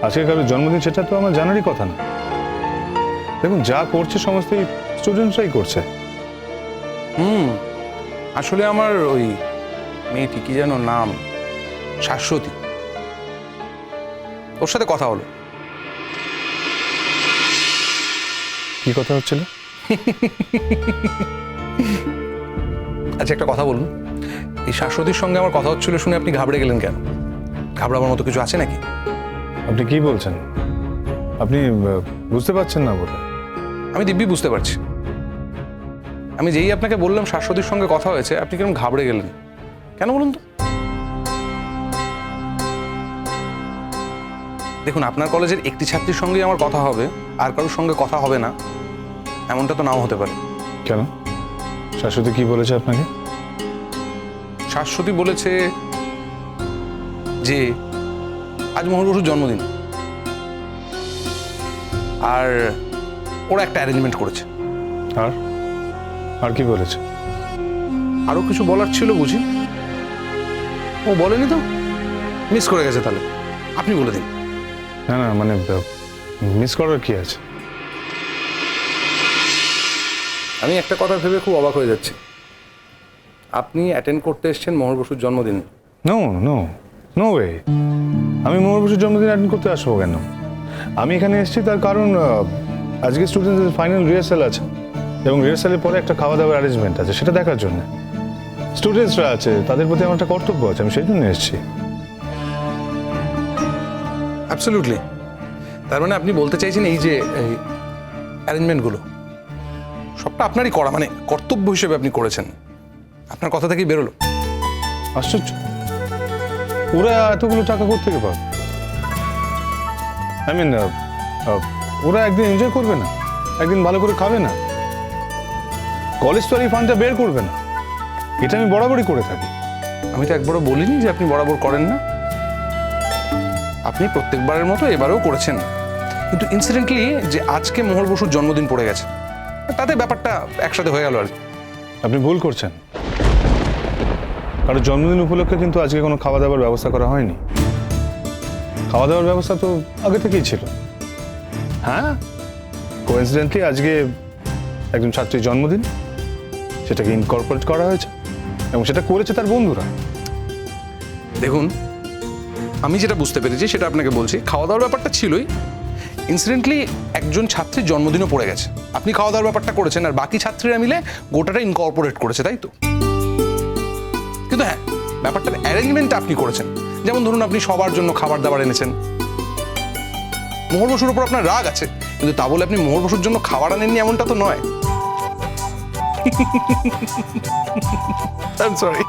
আজকে কারোর জন্মদিন সেটা তো আমার জানারই কথা না। দেখুন যা করছে সমস্ত স্টুডেন্টসরাই করছে। আসলে আমার ওই মেয়েটি কি যেন নাম, শাশ্বতী, ওর সাথে কথা হলো। কি কথা হচ্ছিল? আচ্ছা একটা কথা বলুন, এই শাশ্বতীর সঙ্গে আমার কথা হচ্ছিল শুনে আপনি ঘাবড়ে গেলেন কেন? ঘাবড়াবার মতো কিছু আছে নাকি? আপনি কি বলছেন? আপনি বুঝতে পারছেন না বলে? আমি দিব্যি বুঝতে পারছি। আমি যেই আপনাকে বললাম শাশ্বতীর সঙ্গে কথা হয়েছে, আপনি কিরকম ঘাবড়ে গেলেন কেন বলুন তো? দেখুন, আপনার কলেজের একটি ছাত্রীর সঙ্গেই আমার কথা হবে, আর কারোর সঙ্গে কথা হবে না, এমনটা তো নাও হতে পারে। কেন? শাশ্বতী কি বলেছে আপনাকে? শাশ্বতী বলেছে যে আজ মোহর বসুর জন্মদিন, আর ওরা একটা অ্যারেঞ্জমেন্ট করেছে। আর আর কি বলেছে? আরো কিছু বলার ছিল বুঝি, ও বলেনি তো, মিস করে গেছে। তাহলে আপনি বলে দিন। না না, মানে মিস করার কি আছে? আমি একটা কথা ভেবে খুব অবাক হয়ে যাচ্ছি। আপনি অ্যাটেন্ড করতে এসেছেন মোহর বসুর জন্মদিন। No no no way. আমি মোহর বসুর জন্মদিন অ্যাটেন্ড করতে আসবো কেন? আমি এখানে এসেছি তার কারণ আজকে স্টুডেন্টদের ফাইনাল রিহার্সাল আছে এবং রিহার্সালের পরে একটা খাওয়া দাওয়ার অ্যারেঞ্জমেন্ট আছে, সেটা দেখার জন্য। স্টুডেন্টসরা আছে, তাদের প্রতি আমার একটা কর্তব্য আছে, আমি সেই জন্য এসেছি। অ্যাবসলিউটলি। তার মানে আপনি বলতে চাইছেন এই যে অ্যারেঞ্জমেন্টগুলো সবটা আপনারই করা, মানে কর্তব্য হিসেবে আপনি করেছেন। আপনার কথা থেকেই বেরোলো। আশ্চর্য, ওরা এতগুলো টাকা কোত্থেকে পাবে? আই মিন ওরা একদিন এনজয় করবে না? একদিন ভালো করে খাবে না? কলেজ তো আর এই ফান্ডটা বের করবে না। এটা আমি বরাবরই করে থাকি। আমি তো একবারও বলিনি যে আপনি বরাবর করেন না। আপনি প্রত্যেকবারের মতো এবারেও করেছেন, কিন্তু ইনসিডেন্টলি যে আজকে মোহর বসুর জন্মদিন পড়ে গেছে, তাতে ব্যাপারটা একসাথে হয়ে গেল আর কি। আপনি ভুল করছেন। কারণ জন্মদিন উপলক্ষে কিন্তু আজকে কোনো খাওয়া দাওয়ার ব্যবস্থা করা হয়নি। খাওয়া দাওয়ার ব্যবস্থা তো আগে থেকেই ছিল। হ্যাঁ, কোইন্সিডেন্টলি আজকে একজন ছাত্রীর জন্মদিন, সেটাকে ইনকর্পোরেট করা হয়েছে এবং সেটা করেছে তার বন্ধুরা। দেখুন, আমি যেটা বুঝতে পেরেছি সেটা আপনাকে বলছি। খাওয়া দাওয়ার ব্যাপারটা ছিলই, ইনসিডেন্টলি একজন ছাত্রীর জন্মদিনও পড়ে গেছে। আপনি খাওয়া দাওয়ার ব্যাপারটা করেছেন, আর বাকি ছাত্রীরা মিলে গোটাটা ইনকর্পোরেট করেছে, তাই তো? কিন্তু হ্যাঁ, ব্যাপারটার অ্যারেঞ্জমেন্টটা আপনি করেছেন। যেমন ধরুন, আপনি সবার জন্য খাবার দাবার এনেছেন। মোহর বসুর উপর আপনার রাগ আছে, কিন্তু তা বলে আপনি মোহর বসুর জন্য খাবার আনেননি এমনটা তো নয়। I am sorry.